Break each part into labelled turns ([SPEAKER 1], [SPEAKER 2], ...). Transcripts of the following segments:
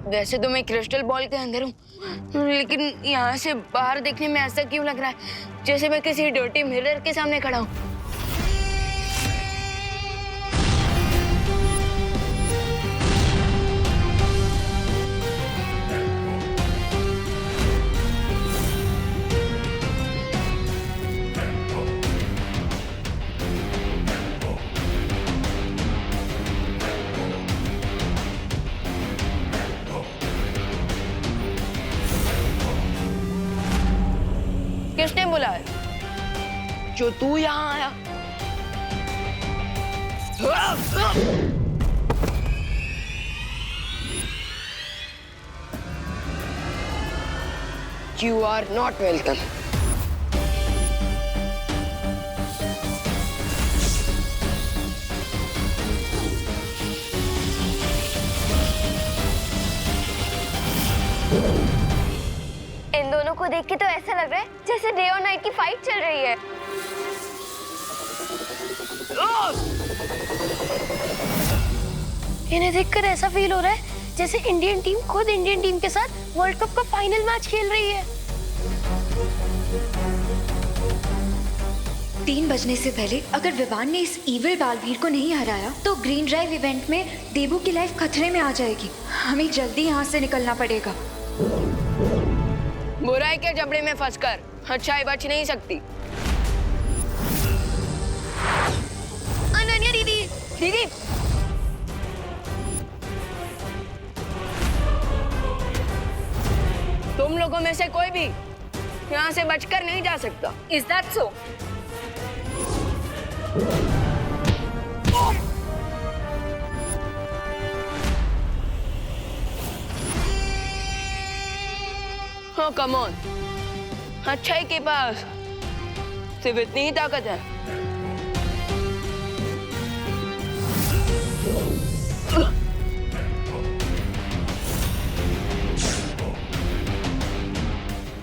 [SPEAKER 1] वैसे तो मैं क्रिस्टल बॉल के अंदर हूँ, लेकिन यहाँ से बाहर देखने में ऐसा क्यों लग रहा है जैसे मैं किसी डर्टी मिरर के सामने खड़ा हूँ। किसने बुलाया? जो तू यहाँ आया? You are not welcome.
[SPEAKER 2] इन दोनों को देख के तो ऐसा लग रहा है जैसे डे और नाइट की फाइट चल रही है। इन्हें देखकर ऐसा फील हो रहा है जैसे इंडियन टीम खुद इंडियन टीम के साथ वर्ल्ड कप का फाइनल मैच खेल रही है।
[SPEAKER 3] 3 बजने से पहले अगर विवान ने इस इविल बालवीर को नहीं हराया तो ग्रीन ड्राइव इवेंट में देबू की लाइफ खतरे में आ जाएगी। हमें जल्दी यहाँ से निकलना पड़ेगा।
[SPEAKER 1] बुराई के जबड़े में फंसकर अच्छाई बच नहीं सकती।
[SPEAKER 2] अनन्या दीदी,
[SPEAKER 1] दीदी, तुम लोगों में से कोई भी यहाँ से बचकर नहीं जा सकता।
[SPEAKER 2] Is that so?
[SPEAKER 1] हाँ, कम ऑन। अच्छाई के पास सिर्फ इतनी ही ताकत है।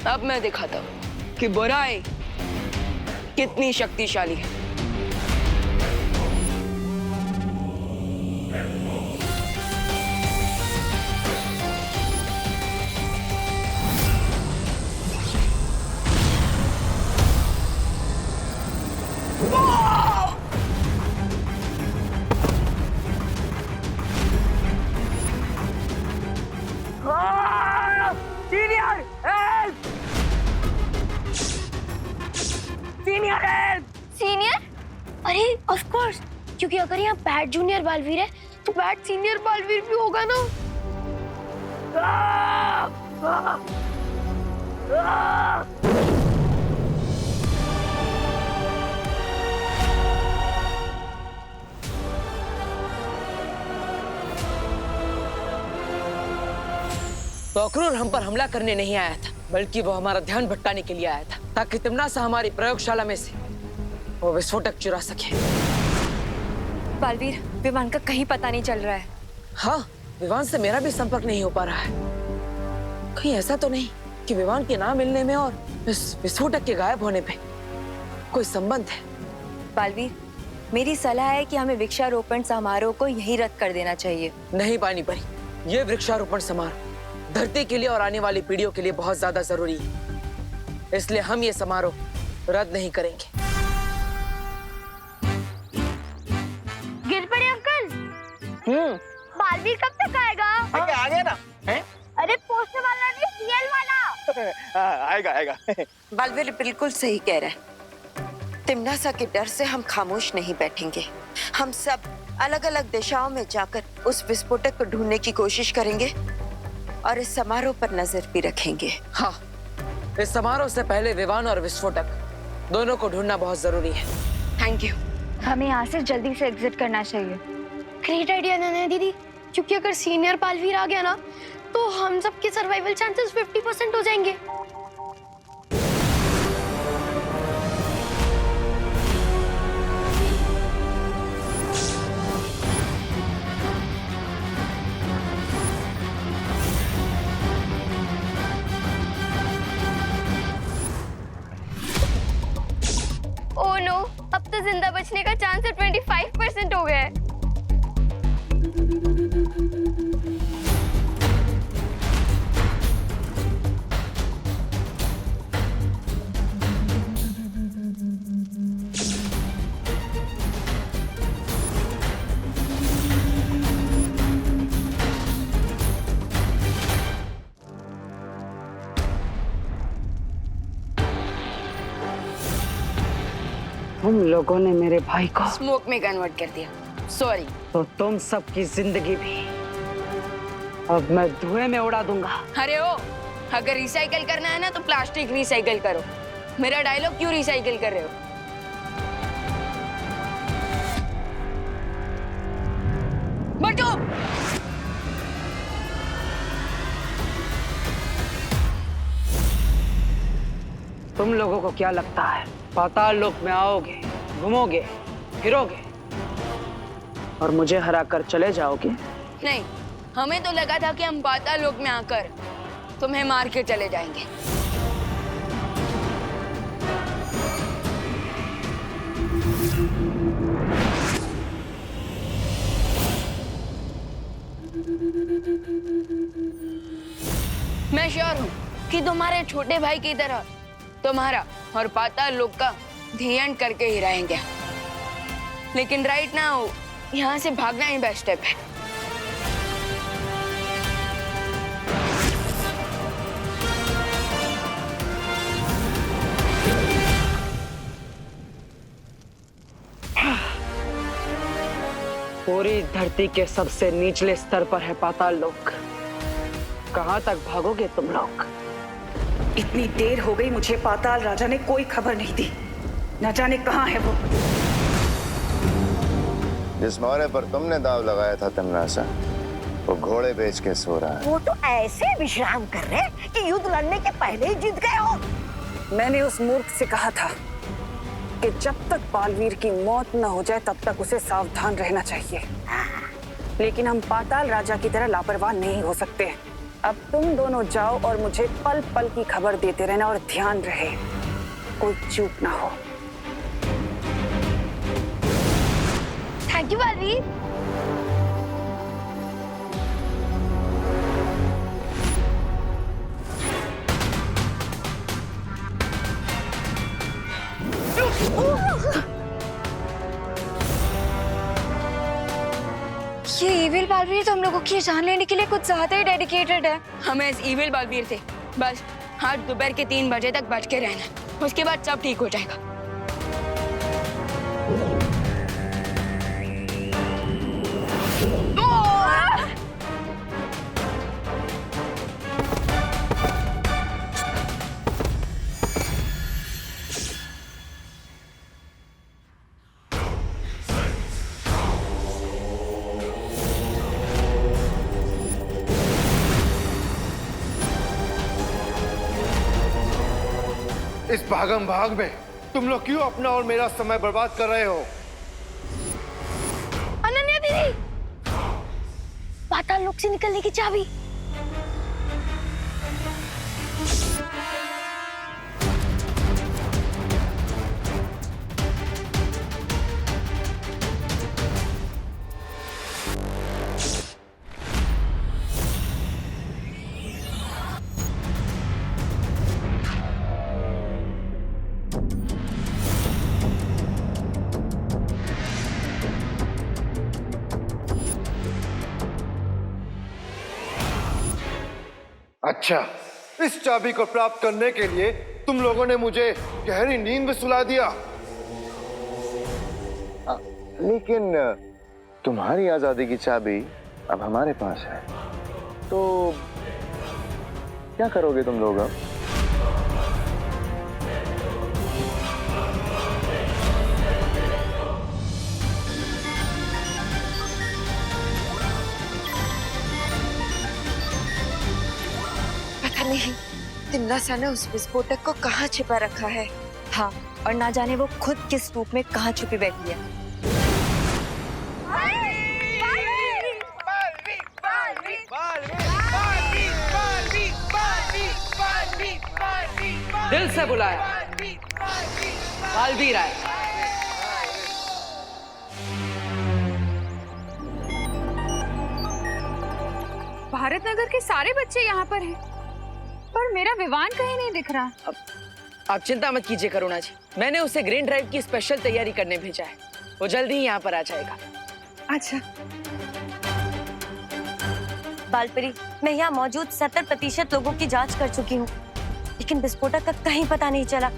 [SPEAKER 1] अब मैं दिखाता हूँ कि बुराई कितनी शक्तिशाली है। Senior help! Senior help!
[SPEAKER 2] Senior? अरे ऑफ कोर्स, क्योंकि अगर यहाँ बैट जूनियर बालवीर है तो बैट सीनियर बालवीर भी होगा ना।
[SPEAKER 4] तो अक्रूर हम पर हमला करने नहीं आया था, बल्कि वो हमारा ध्यान भटकाने के लिए आया था, ताकि तिमनासा हमारी प्रयोगशाला में से वो विस्फोटक चुरा सके।
[SPEAKER 3] बालवीर, विवान का कहीं पता नहीं चल रहा है।
[SPEAKER 4] हाँ, विवान से मेरा भी संपर्क नहीं हो पा रहा है। कहीं ऐसा तो नहीं कि विवान के ना मिलने में और इस विस्फोटक के गायब होने पे कोई संबंध है?
[SPEAKER 3] बालवीर, मेरी सलाह है कि हमें वृक्षारोपण समारोह को यहीं रद्द कर देना चाहिए।
[SPEAKER 4] नहीं पानी परी, ये वृक्षारोपण समारोह धरती के लिए और आने वाली पीढ़ियों के लिए बहुत ज्यादा जरूरी है, इसलिए हम ये समारोह रद्द नहीं करेंगे।
[SPEAKER 2] गिर पड़े अंकल। बालवीर कब तक आएगा?
[SPEAKER 5] आ गया ना? हैं?
[SPEAKER 2] अरे पोस्टर वाला नहीं, सीएल वाला।
[SPEAKER 5] आएगा आएगा।
[SPEAKER 6] बालवीर बिल्कुल सही कह रहा है। तिमनासा के डर से हम खामोश नहीं बैठेंगे। हम सब अलग अलग दिशाओं में जाकर उस विस्फोटक को ढूंढने की कोशिश करेंगे और इस समारोह पर नजर भी रखेंगे।
[SPEAKER 4] हाँ, इस समारोह से पहले विवान और विस्फोटक दोनों को ढूंढना बहुत जरूरी है।
[SPEAKER 1] Thank you.
[SPEAKER 2] हमें यहाँ से जल्दी से एग्जिट करना चाहिए। ग्रेट आइडिया नन्या दीदी, क्योंकि अगर सीनियर बालवीर आ गया ना तो हम सबके सर्वाइवल चांसेस 50% हो जाएंगे। ओह नो, अब तो जिंदा बचने का चांस 25% हो गया है।
[SPEAKER 4] तुम लोगों ने मेरे भाई को
[SPEAKER 1] स्मोक में कन्वर्ट कर दिया। सॉरी।
[SPEAKER 4] तो तुम सबकी जिंदगी भी अब मैं धुएं में उड़ा दूंगा।
[SPEAKER 1] अरे ओ, अगर रिसाइकल करना है ना तो प्लास्टिक रिसाइकल करो। मेरा डायलॉग क्यों रिसाइकल कर रहे हो? बटो!
[SPEAKER 4] तुम लोगों को क्या लगता है पाताल लोक में आओगे, घूमोगे, फिरोगे और मुझे हरा कर चले जाओगे?
[SPEAKER 1] नहीं, हमें तो लगा था कि हम पाताल लोक में आकर तुम्हें मार के चले जाएंगे। मैं श्योर हूँ कि तुम्हारे छोटे भाई की तरह तुम्हारा और पाताल लोक का ध्यान करके ही रहेंगे। लेकिन राइट नाउ यहाँ से भागना ही बेस्ट स्टेप है।
[SPEAKER 4] पूरी धरती के सबसे निचले स्तर पर है पाताल लोक। कहाँ तक भागोगे तुम लोग?
[SPEAKER 5] इतनी देर हो गई, मुझे पाताल राजा ने कोई खबर नहीं दी। न जाने कहाँ है वो।
[SPEAKER 7] जिस मोहरे पर तुमने दाव लगाया था तमनासा, वो घोड़े बेच के सो रहा है।
[SPEAKER 8] वो तो ऐसे विश्राम कर रहे कि युद्ध लड़ने के पहले ही जीत गए हो।
[SPEAKER 5] मैंने उस मूर्ख से कहा था कि जब तक बालवीर की मौत न हो जाए तब तक उसे सावधान रहना चाहिए। लेकिन हम पाताल राजा की तरह लापरवाह नहीं हो सकते। अब तुम दोनों जाओ और मुझे पल पल की खबर देते रहना, और ध्यान रहे कोई चूक ना हो।
[SPEAKER 2] Thank you Baalveer.
[SPEAKER 3] ये इविल बालवीर तो हम लोगों की जान लेने के लिए कुछ ज्यादा ही डेडिकेटेड है।
[SPEAKER 1] हमें इस इविल बालवीर से बस आज दोपहर के 3 बजे तक बच के रहना। उसके बाद सब ठीक हो जाएगा।
[SPEAKER 9] इस भागम भाग में तुम लोग क्यों अपना और मेरा समय बर्बाद कर रहे हो?
[SPEAKER 2] अनन्या दीदी, पाताल लोक से निकलने की चाबी।
[SPEAKER 9] अच्छा, इस चाबी को प्राप्त करने के लिए तुम लोगों ने मुझे गहरी नींद में सुला दिया।
[SPEAKER 7] लेकिन तुम्हारी आजादी की चाबी अब हमारे पास है, तो क्या करोगे तुम लोग अब?
[SPEAKER 6] पता नहीं तिमनासा ने उस विस्फोटक को कहाँ छिपा रखा है।
[SPEAKER 8] हाँ, और ना जाने वो खुद किस रूप में कहाँ छुपी बैठी है।
[SPEAKER 4] दिल से बुलाया, बालवीर आया।
[SPEAKER 10] भारत नगर के सारे बच्चे यहाँ पर हैं, पर मेरा विवान कहीं नहीं दिख रहा।
[SPEAKER 4] आप चिंता मत कीजिए करुणा जी, मैंने उसे ग्रीन ड्राइव की स्पेशल तैयारी करने भेजा है। वो जल्दी ही यहाँ पर आ जाएगा।
[SPEAKER 10] अच्छा,
[SPEAKER 8] बालपरी, मैं यहाँ मौजूद 70% लोगों की जांच कर चुकी हूँ, लेकिन विस्फोटक का कहीं पता नहीं चला।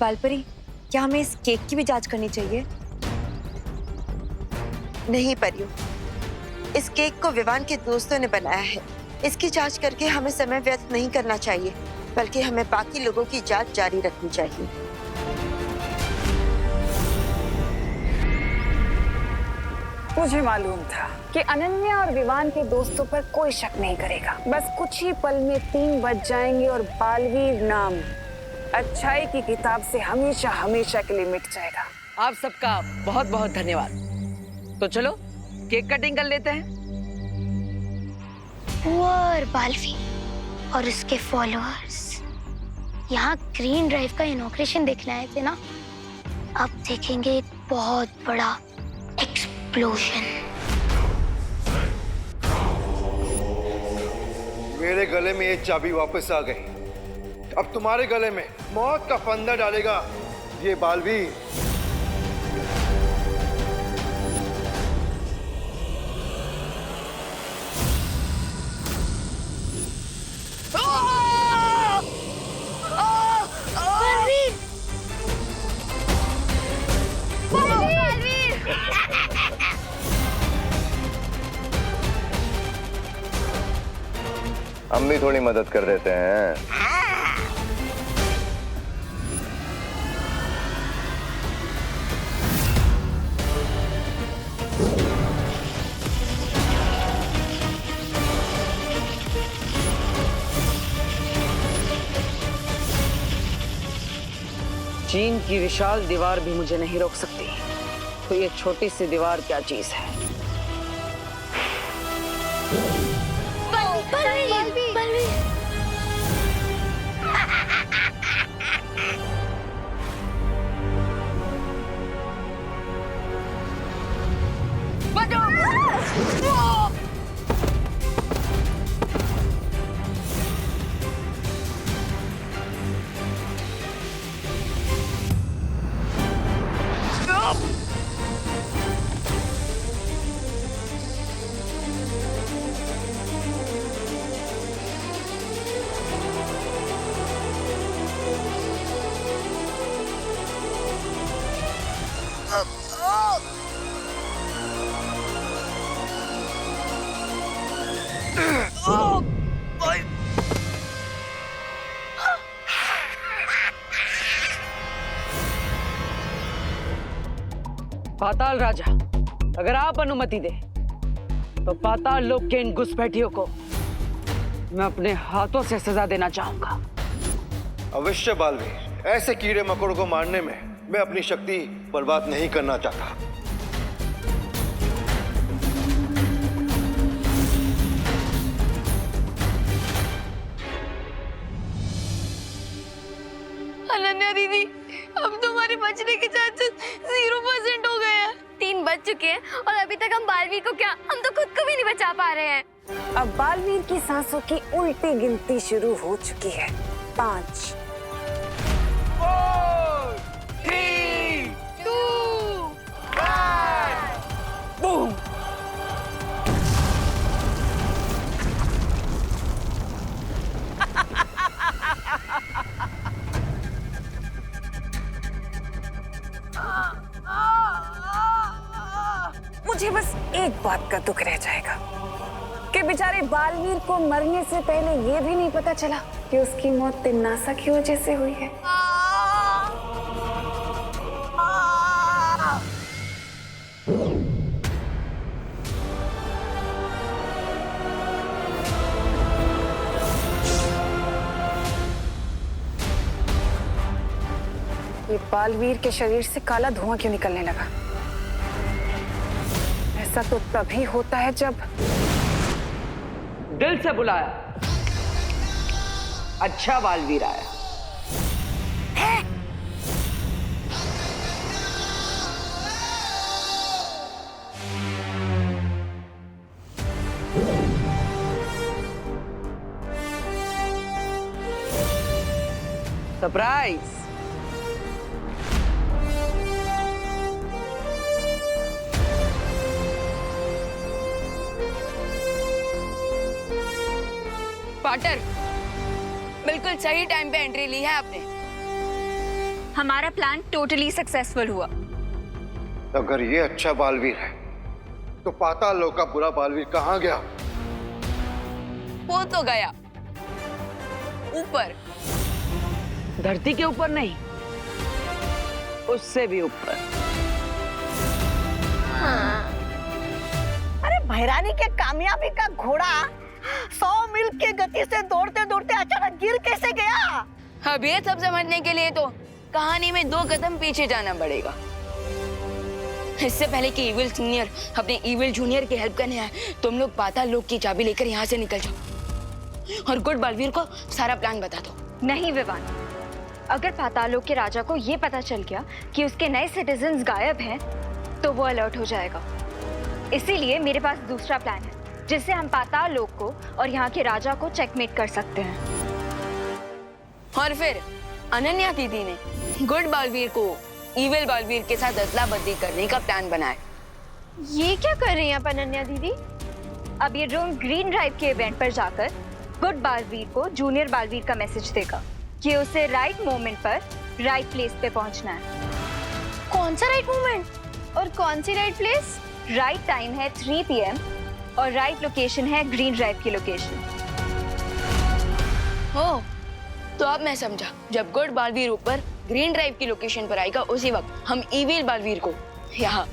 [SPEAKER 3] बालपरी, क्या हमें इस केक की भी जांच करनी चाहिए?
[SPEAKER 6] नहीं परियो, इस केक को विवान के दोस्तों ने बनाया है। इसकी जांच करके हमें समय व्यर्थ नहीं करना चाहिए, बल्कि हमें बाकी लोगों की जांच जारी रखनी चाहिए।
[SPEAKER 5] मुझे मालूम था कि अनन्या और विवान के दोस्तों पर कोई शक नहीं करेगा। बस कुछ ही पल में 3 बज जाएंगे और बालवीर नाम अच्छाई की किताब से हमेशा हमेशा के लिए मिट जाएगा।
[SPEAKER 4] आप सबका बहुत बहुत धन्यवाद। तो चलो केक कटिंग कर लेते हैं।
[SPEAKER 2] पुअर बालवीर और उसके फॉलोअर्स यहाँ ग्रीन ड्राइव का इनॉग्रेशन देखने आए थे ना, अब देखेंगे एक बहुत बड़ा एक्सप्लोजन।
[SPEAKER 9] मेरे गले में ये चाबी वापस आ गई। अब तुम्हारे गले में मौत का फंदा डालेगा ये बालवीर।
[SPEAKER 7] हम भी थोड़ी मदद कर देते हैं।
[SPEAKER 4] चीन की विशाल दीवार भी मुझे नहीं रोक सकती, तो ये छोटी सी दीवार क्या चीज है। पाताल राजा, अगर आप अनुमति दे तो पाताल लोक के इन घुसपैठियों को मैं अपने हाथों से सजा देना चाहूंगा।
[SPEAKER 9] अवश्य बालवीर, ऐसे कीड़े मकोड़ों को मारने में मैं अपनी शक्ति बर्बाद नहीं करना चाहता।
[SPEAKER 1] अनन्या दीदी, अब तुम्हारे बचने के चांसेस 0% हो गए हैं।
[SPEAKER 2] 3 बज चुके हैं और अभी तक हम बालवीर को क्या, हम तो खुद को भी नहीं बचा पा रहे हैं।
[SPEAKER 5] अब बालवीर की सांसों की उल्टी गिनती शुरू हो चुकी है। 5
[SPEAKER 4] 4 3 2 1 बूम।
[SPEAKER 5] मुझे बस एक बात का दुख रह जाएगा कि बेचारे बालवीर को मरने से पहले ये भी नहीं पता चला कि उसकी मौत तिन्नासा की वजह से हुई है। ये बालवीर के शरीर से काला धुआं क्यों निकलने लगा? ऐसा तो तभी होता है जब
[SPEAKER 4] दिल से बुलाया, अच्छा बालवीर आया। सरप्राइज।
[SPEAKER 1] पार्टनर, बिल्कुल सही टाइम पे एंट्री ली है आपने।
[SPEAKER 3] हमारा प्लान टोटली सक्सेसफुल हुआ।
[SPEAKER 9] अगर ये अच्छा बालवीर है तो पाताल लोक का बुरा बालवीर कहाँ गया?
[SPEAKER 1] वो तो गया ऊपर।
[SPEAKER 4] धरती के ऊपर नहीं, उससे भी ऊपर।
[SPEAKER 8] अरे भैरानी के कामयाबी का घोड़ा 100 मील की गति से दौड़ते दौड़ते अचानक गिर कैसे गया?
[SPEAKER 1] अब ये सब समझने के लिए तो कहानी में 2 कदम पीछे जाना पड़ेगा। इससे पहले कि इविल सीनियर अपने इविल जूनियर की हेल्प करने आए, तुम लोग पाताल लोक की चाबी लेकर यहाँ से निकल जाओ और गुड बालवीर को सारा प्लान बता दो।
[SPEAKER 3] नहीं विवान, अगर पाताल लोक के राजा को ये पता चल गया कि उसके नए सिटीजन्स गायब हैं, तो वो अलर्ट हो जाएगा। इसीलिए मेरे पास दूसरा प्लान है जिससे हम पाताल लोक को और यहाँ के राजा को चेकमेट कर सकते हैं।
[SPEAKER 1] और फिर अनन्या दीदी ने गुड बालवीर को इविल बालवीर के साथ अदला बदली करने का प्लान बनाया।
[SPEAKER 3] ये क्या कर रही हैं आप अनन्या दीदी? अब ये ड्रोन ग्रीन ड्राइव के इवेंट पर जाकर गुड बालवीर को जूनियर बालवीर का मैसेज देगा कि उसे राइट मोमेंट पर राइट प्लेस पे पहुंचना है।
[SPEAKER 2] कौन सा राइट मोमेंट और कौन सी राइट प्लेस?
[SPEAKER 3] राइट टाइम है 3 PM और राइट लोकेशन है ग्रीन ड्राइव की लोकेशन।
[SPEAKER 1] हो तो अब मैं समझा, जब गुड बालवीर ऊपर ग्रीन ड्राइव की लोकेशन पर आएगा, उसी वक्त हम इविल बालवीर को यहाँ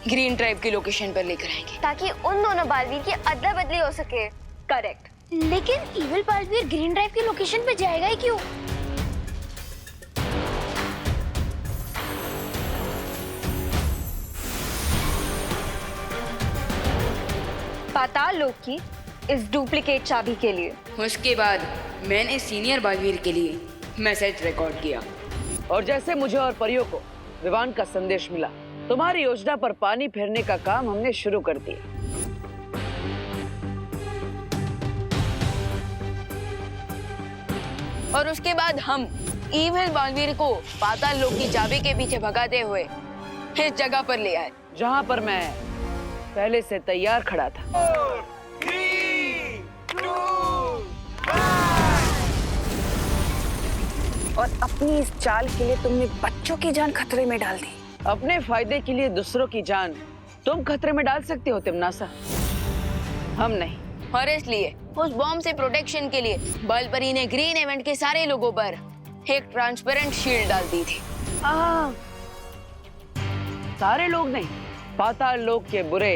[SPEAKER 1] ग्रीन ड्राइव की लोकेशन पर लेकर आएंगे,
[SPEAKER 2] ताकि उन दोनों बालवीर की अदला बदली हो सके।
[SPEAKER 3] करेक्ट।
[SPEAKER 2] लेकिन इविल बालवीर ग्रीन ड्राइव की लोकेशन पे जाएगा ही क्यों?
[SPEAKER 3] पाताल लोक की इस डुप्लीकेट चाबी के लिए।
[SPEAKER 1] उसके बाद मैंने सीनियर बालवीर के लिए मैसेज रिकॉर्ड किया
[SPEAKER 4] और जैसे मुझे और परियों को विवान का संदेश मिला, तुम्हारी योजना पर पानी फेरने का काम हमने शुरू कर दिया।
[SPEAKER 1] और उसके बाद हम इविल बालवीर को पाताल लोक की चाबी के पीछे भगाते हुए इस जगह पर ले आए
[SPEAKER 4] जहां पर मैं पहले से तैयार खड़ा था।
[SPEAKER 5] और अपनी इस चाल के लिए तुमने बच्चों की जान खतरे में डाल दी।
[SPEAKER 4] अपने फायदे के लिए दूसरों की जान तुम खतरे में डाल सकते हो तिमनासा, हम नहीं।
[SPEAKER 1] और इसलिए उस बॉम्ब से प्रोटेक्शन के लिए बलपरी ने ग्रीन इवेंट के सारे लोगों पर एक ट्रांसपेरेंट शील्ड डाल दी थी।
[SPEAKER 4] सारे लोग नहीं, पाताल लोक के बुरे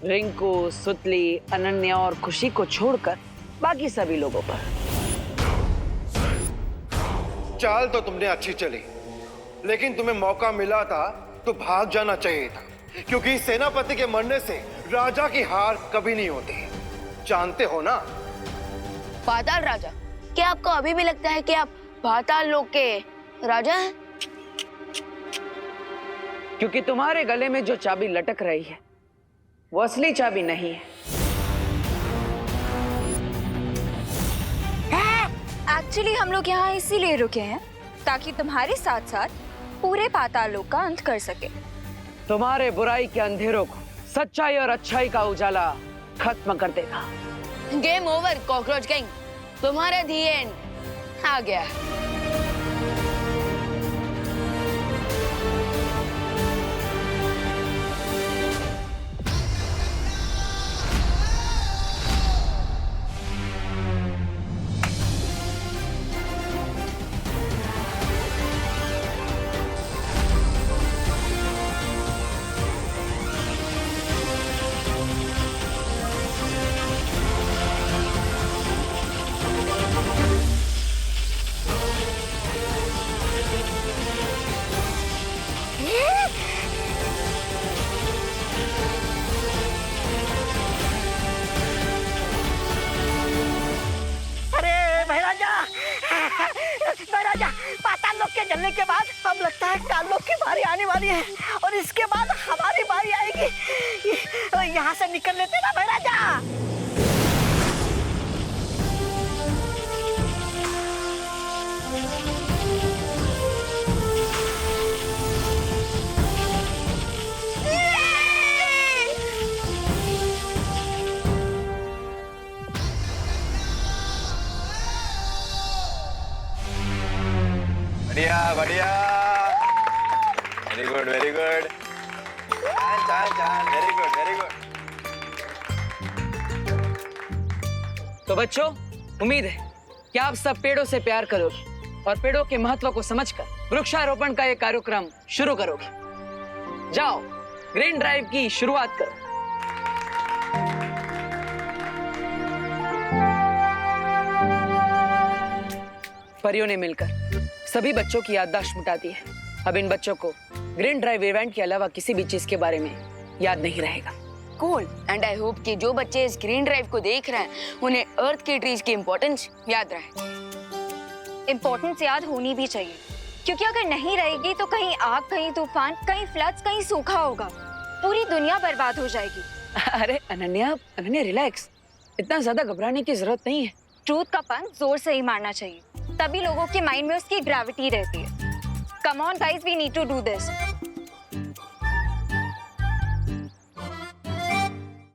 [SPEAKER 4] रिंकू, सुतली, अनन्या और खुशी को छोड़कर बाकी सभी लोगों पर।
[SPEAKER 9] चाल तो तुमने अच्छी चली, लेकिन तुम्हें मौका मिला था तो भाग जाना चाहिए था, क्योंकि सेनापति के मरने से राजा की हार कभी नहीं होती, जानते हो ना?
[SPEAKER 1] पाताल राजा, क्या आपको अभी भी लगता है कि आप पाताल लोक के राजा हैं?
[SPEAKER 4] क्योंकि तुम्हारे गले में जो चाबी लटक रही है वो असली चाबी नहीं है।
[SPEAKER 3] एक्चुअली हम लोग यहाँ इसीलिए रुके हैं ताकि तुम्हारे साथ साथ पूरे पाताल लोक का अंत कर सके।
[SPEAKER 4] तुम्हारे बुराई के अंधेरों को सच्चाई और अच्छाई का उजाला खत्म कर देगा।
[SPEAKER 1] गेम ओवर कॉकरोच गैंग, तुम्हारा दी एंड आ गया।
[SPEAKER 8] महाराजा, पाताल लोक के जलने के बाद अब लगता है काल लोक की बारी आने वाली है और इसके बाद हमारी बारी आएगी। यहाँ से निकल लेते ना महाराजा।
[SPEAKER 11] बढ़िया बढ़िया। Very good very good. चाल चाल वेरी गुड वेरी गुड।
[SPEAKER 4] तो बच्चों, उम्मीद है कि आप सब पेड़ों से प्यार करोगे और पेड़ों के महत्व को समझकर वृक्षारोपण का ये कार्यक्रम शुरू करोगे। जाओ, ग्रीन ड्राइव की शुरुआत करो। परियों ने मिलकर सभी बच्चों की याददाश्त मिटा दी है। अब इन बच्चों को ग्रीन ड्राइव इवेंट के अलावा किसी भी चीज के बारे में याद नहीं रहेगा।
[SPEAKER 1] कूल। एंड आई होप कि जो बच्चे इस ग्रीन ड्राइव को देख रहे हैं उन्हें अर्थ के ट्रीज की इम्पोर्टेंस याद रहे।
[SPEAKER 3] इम्पोर्टेंस याद होनी भी चाहिए, क्योंकि अगर नहीं रहेगी तो कहीं आग, कहीं तूफान, कहीं फ्लड्स, कहीं सूखा होगा, पूरी दुनिया बर्बाद हो जाएगी।
[SPEAKER 4] अरे अनन्या, रिलैक्स, इतना ज्यादा घबराने की जरूरत नहीं है।
[SPEAKER 3] ट्रूथ का पंच जोर से ही मारना चाहिए, तभी लोगों के माइंड में उसकी ग्रेविटी रहती है। Come on guys, we need to do this.